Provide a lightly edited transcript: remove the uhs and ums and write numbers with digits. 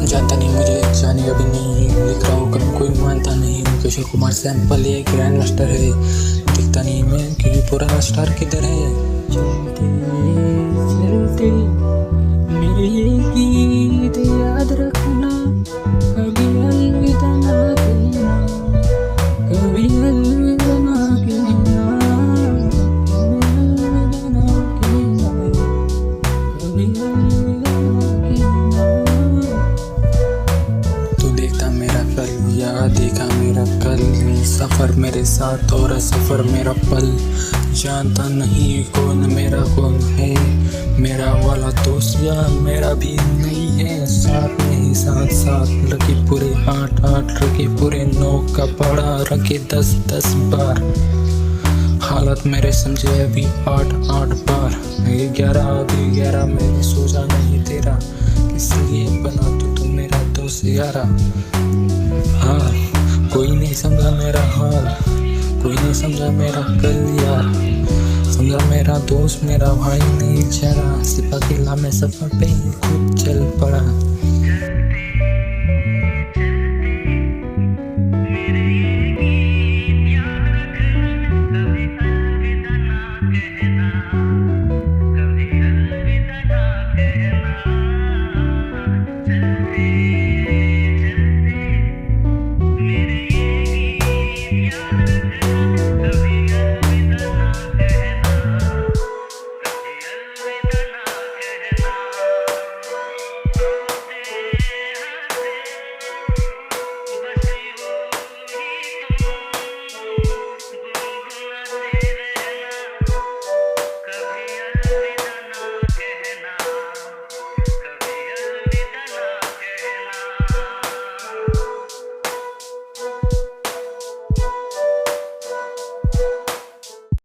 जानता नहीं मुझे जाने अभी नहीं, लिख रहा हूँ कभी कोई मानता नहीं। किशोर कुमार सैंपल ये ग्रैंड मास्टर है, दिखता नहीं मैं क्योंकि पुराना स्टार किधर है। चलते मेरे ये गीत याद रखना, कभी अलविदा ना कहना, कभी अलविदा ना कहना, कभी अलविदा ना कहना। तू देखता मेरा कल या देखा मेरा कल, सफर मेरे साथ और सफर मेरा पल। जानता नहीं कौन मेरा कौन है, मेरा वाला दोस्त या मेरा भी नहीं है। साथ में ही साथ साथ रखे पूरे 8 रखे पूरे 9 का पड़ा रखे 10 बार। हालत मेरे समझे अभी 8 बार। 11 मैंने सोचा नहीं तेरा, इसलिए बना तू मेरा दोस्त यारा। हाँ कोई नहीं समझा मेरा हाल, कोई नहीं समझा मेरा कल यार। समझा मेरा दोस्त मेरा भाई नहीं जरा, सिर्फ अकेला मैं सफर पे खुद चल पड़ा।